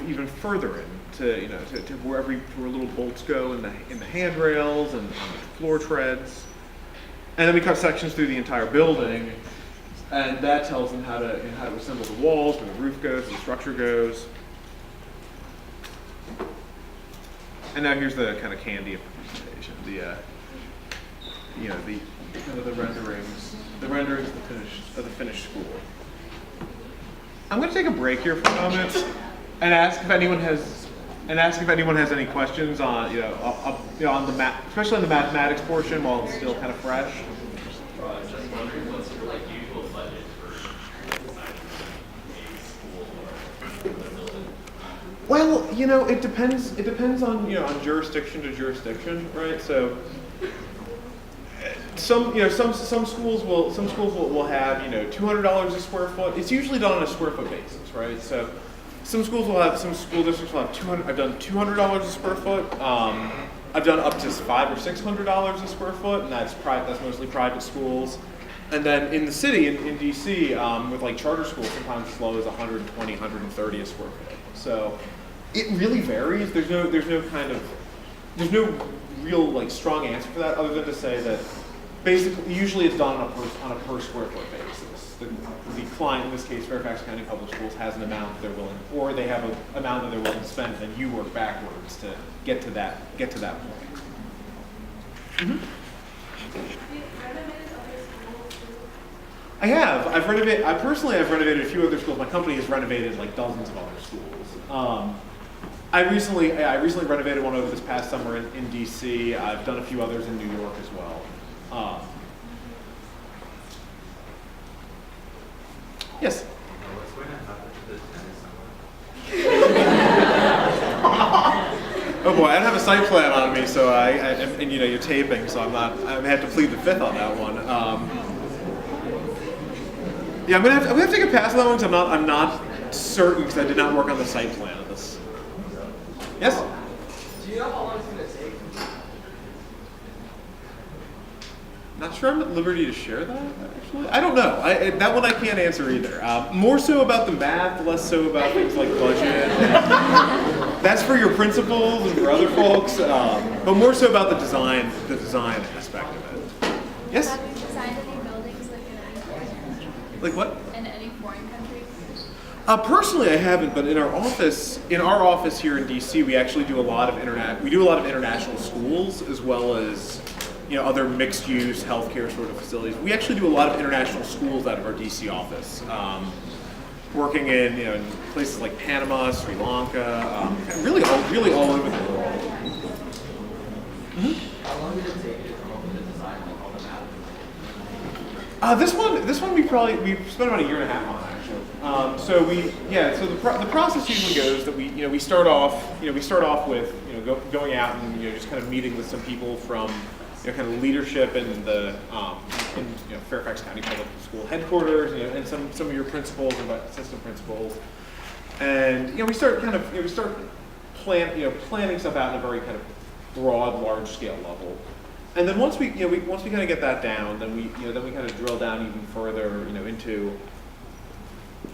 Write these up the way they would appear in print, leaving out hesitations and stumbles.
even further in to where little bolts go in the handrails and on the floor treads. And then we cut sections through the entire building, and that tells them how to assemble the walls, where the roof goes, the structure goes. And now here's the kind of candy of the presentation, the renderings of the finished school. I'm going to take a break here for a moment and ask if anyone has any questions on on the especially on the mathematics portion while it's still kind of fresh. Just wondering, what's your usual budget for designing a school or a building? Well, it depends. It depends on on jurisdiction to jurisdiction, right? So some schools will have $200 a square foot. It's usually done on a square foot basis, right? So some school districts will have I've done $200 a square foot. I've done up to $500 or $600 a square foot, and that's mostly private schools. And then in the city, in DC, with charter schools, sometimes as low as $120, $130 a square foot. So it really varies. There's no real strong answer for that, other than to say that basically usually it's done on a per square foot basis. The client, in this case Fairfax County Public Schools, has an amount that they're willing, or they have an amount that they're willing to spend, and you work backwards to get to that point. Mm-hmm. I have. I've renovated a few other schools. My company has renovated dozens of other schools. I recently renovated one over this past summer in DC. I've done a few others in New York as well. Yes? What's going to happen to the tennis? Oh boy, I don't have a site plan on me, so and you're taping, so I have to plead the fifth on that one. Yeah, I'm gonna have to take a pass on that one because I'm not certain, because I did not work on the site plan of this. Yes? Do you know how long it's going to take? Not sure I'm at liberty to share that, actually. I don't know. That one I can't answer either. More so about the math, less so about things like budget. That's for your principals and for other folks, but more so about the design aspect of it. Yes? Have you designed any buildings in any foreign country? Like what? In any foreign country? Personally, I haven't, but in our office here in DC, we actually do a lot of international schools, as well as other mixed-use healthcare sort of facilities. We actually do a lot of international schools out of our DC office, working in in places like Panama, Sri Lanka, really all over the world. Mm-hmm. How long did it take you to come up with the design, all the math? This one we spent about a year and a half on, actually. So the process usually goes that we start off with going out and just kind of meeting with some people from kind of leadership in the Fairfax County Public School headquarters, and some of your principals and assistant principals, and we start planning stuff out in a very kind of broad, large scale level. And then once we kind of get that down, then we kind of drill down even further, into.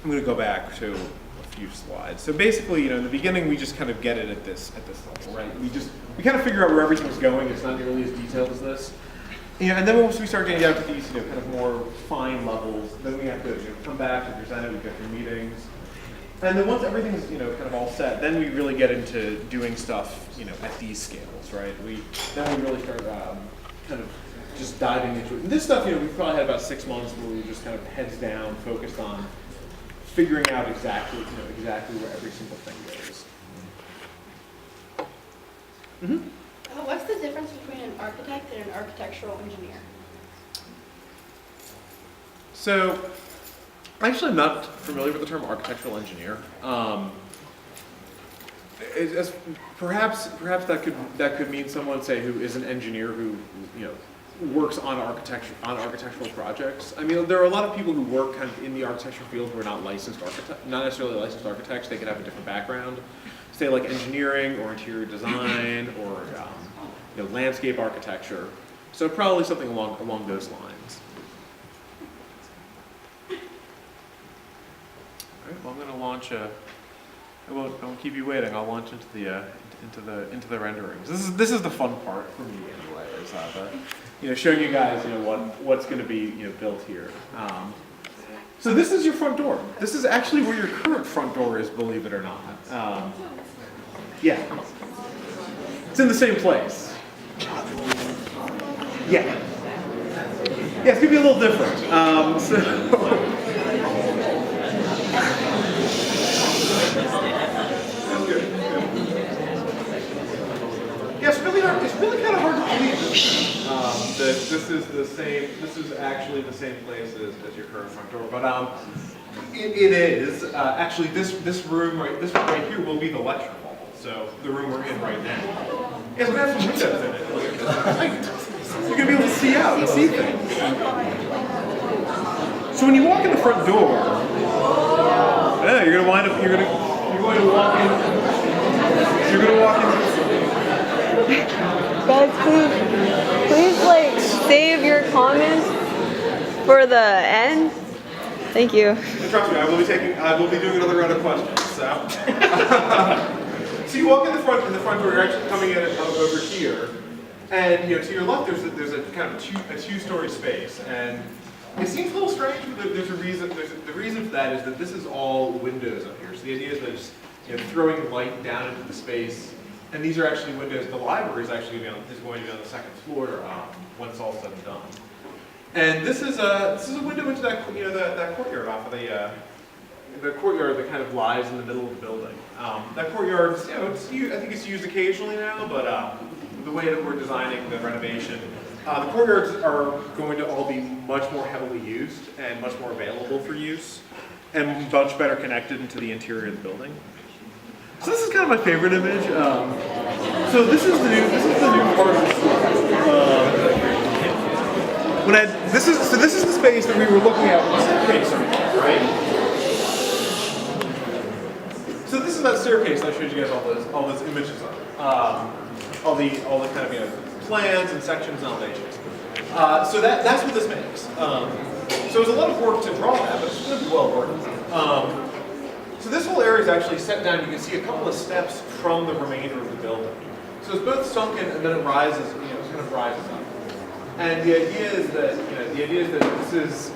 I'm going to go back to a few slides. So basically, in the beginning, we just kind of get it at this level, right? We kind of figure out where everything's going. It's not nearly as detailed as this. And then once we start getting down to these, kind of more fine levels, then we have to come back and present it. We go through meetings. And then once everything's kind of all set, then we really get into doing stuff at these scales, right? Then we really start kind of just diving into it. And this stuff, we probably had about 6 months where we were just kind of heads down, focused on figuring out exactly where every single thing goes. Mm-hmm. What's the difference between an architect and an architectural engineer? So, actually, I'm not familiar with the term architectural engineer. Perhaps that could mean someone, say, who is an engineer who works on architectural projects. I mean, there are a lot of people who work kind of in the architecture field who are not necessarily licensed architects. They could have a different background, say like engineering or interior design or landscape architecture. So probably something along those lines. All right, well, I'm going to launch a won't keep you waiting. I'll launch into the renderings. This is the fun part for me anyway. Is showing you guys what's going to be built here. So this is your front door. This is actually where your current front door is, believe it or not. Yeah, it's in the same place. Yeah, it's gonna be a little different. Yeah, it's really kind of hard to believe that this is the same. This is actually the same place as your current front door, but it is actually this room right here will be the lecture hall. So the room we're in right now. It's gonna have some windows in it. Look at this. You're gonna be able to see out and see things. So when you walk in the front door, you're gonna wind up. You're going to walk in. You're gonna walk in. Guys, please like save your comments for the end. Thank you. Trust me, I will be doing another round of questions. So, so you walk in the front door. You're actually coming in over here, and to your left there's a kind of a two-story space, and it seems a little strange, but there's a reason. The reason for that is that this is all windows up here. So the idea is that it's throwing light down into the space. And these are actually windows. The library is actually going to be on the second floor when it's all said and done. And this is a window into that that courtyard off of the courtyard that kind of lies in the middle of the building. That courtyard, I think it's used occasionally now, but the way that we're designing the renovation, the courtyards are going to all be much more heavily used and much more available for use, and much better connected into the interior of the building. So this is kind of my favorite image. So this is the new part of the store. This is the space that we were looking at with the staircase, right? So this is that staircase that I showed you guys all those images of, all the kind of plans and sections and elevations. So that's what this makes. So it was a lot of work to draw that, but it's going to be well worth it. So this whole area is actually set down. You can see a couple of steps from the remainder of the building. So it's both sunken and then it rises, kind of rises up. And the idea is that this is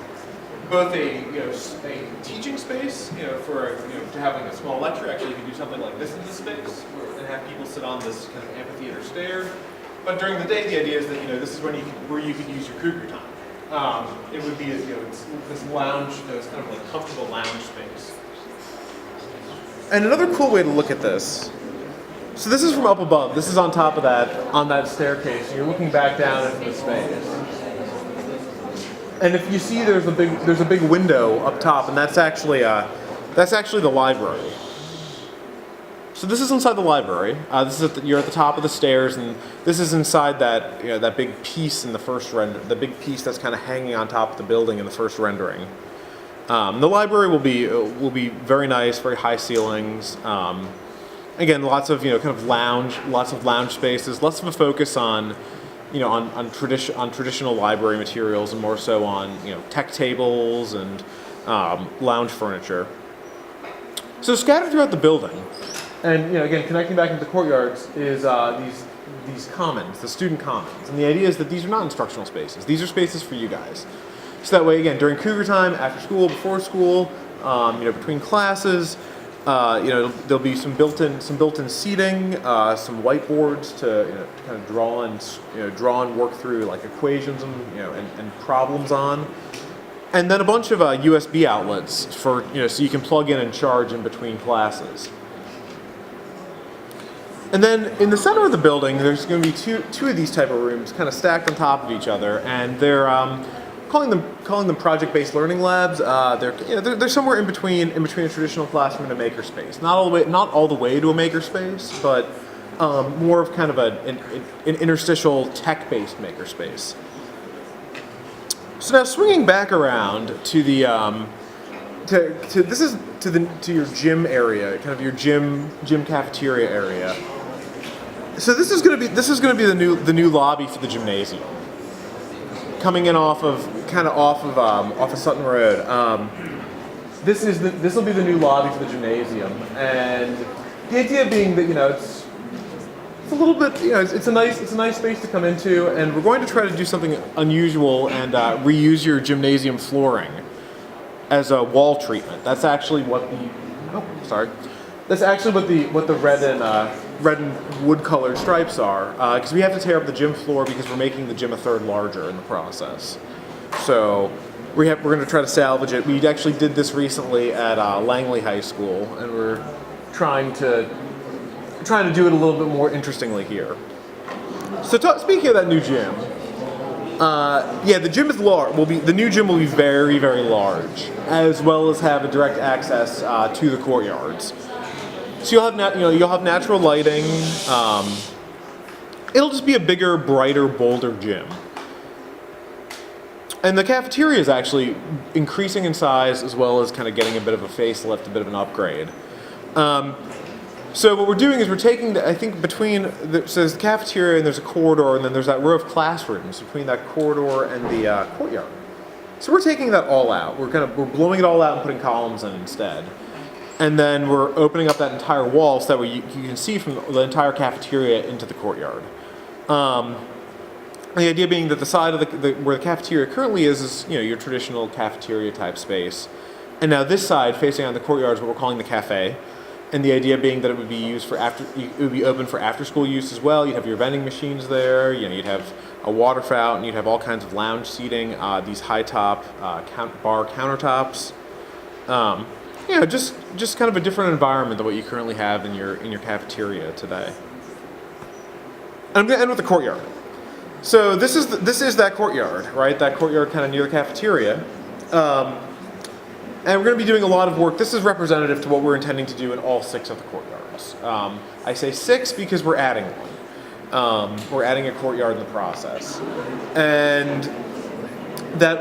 both a teaching space, for to having a small lecture. Actually, you can do something like this in this space, and have people sit on this kind of amphitheater stair. But during the day, the idea is that this is where you could use your cougar time. It would be it's this lounge, it's kind of like comfortable lounge space. And another cool way to look at this, so this is from up above. This is on top of that staircase. And you're looking back down into the space. And if you see, there's a big window up top, and that's actually the library. So this is inside the library. You're at the top of the stairs, and this is inside that big piece in the first render, the big piece that's kind of hanging on top of the building in the first rendering. The library will be very nice, very high ceilings. Again, lots of lots of lounge spaces, less of a focus on traditional library materials and more so on tech tables and lounge furniture. So scattered throughout the building, and again connecting back into the courtyards is these commons, the student commons, and the idea is that these are not instructional spaces; these are spaces for you guys. So that way, again, during cougar time, after school, before school, between classes, there'll be some built-in seating, some whiteboards to kind of draw and work through like equations and problems on, and then a bunch of USB outlets for so you can plug in and charge in between classes. And then in the center of the building, there's going to be two of these type of rooms, kind of stacked on top of each other, and they're calling them project-based learning labs. They're somewhere in between a traditional classroom and a makerspace. Not all the way to a makerspace, but more of kind of an interstitial tech-based makerspace. So now swinging back around to the to your gym area, kind of your gym cafeteria area. So this is going to be the new lobby for the gymnasium. Coming in off of Sutton Road. this will be the new lobby for the gymnasium, and the idea being that it's a little bit it's a nice space to come into, and we're going to try to do something unusual and reuse your gymnasium flooring as a wall treatment. That's actually what the red and wood colored stripes are, because we have to tear up the gym floor because we're making the gym a third larger in the process. So we're going to try to salvage it. We actually did this recently at Langley High School, and we're trying to do it a little bit more interestingly here. So speaking of that new gym, the gym is large. The new gym will be very, very large, as well as have a direct access to the courtyards. So you'll have natural lighting. It'll just be a bigger, brighter, bolder gym. And the cafeteria is actually increasing in size, as well as kind of getting a bit of a facelift, a bit of an upgrade. So what we're doing is we're taking, so there's the cafeteria and there's a corridor, and then there's that row of classrooms between that corridor and the courtyard. So we're taking that all out. We're blowing it all out and putting columns in instead. And then we're opening up that entire wall so that way you can see from the entire cafeteria into the courtyard. The idea being that the side of where the cafeteria currently is your traditional cafeteria type space. And now this side facing on the courtyard is what we're calling the cafe. And the idea being that it would be used it would be open for after school use as well. You'd have your vending machines there. You'd have a water fountain. You'd have all kinds of lounge seating. These high top bar countertops. Just kind of a different environment than what you currently have in your cafeteria today. And I'm going to end with the courtyard. So this is that courtyard, right? That courtyard kind of near the cafeteria. And we're going to be doing a lot of work. This is representative to what we're intending to do in all 6 of the courtyards. I say 6 because we're adding one. We're adding a courtyard in the process. And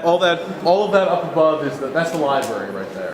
all of that up above that's the library right there.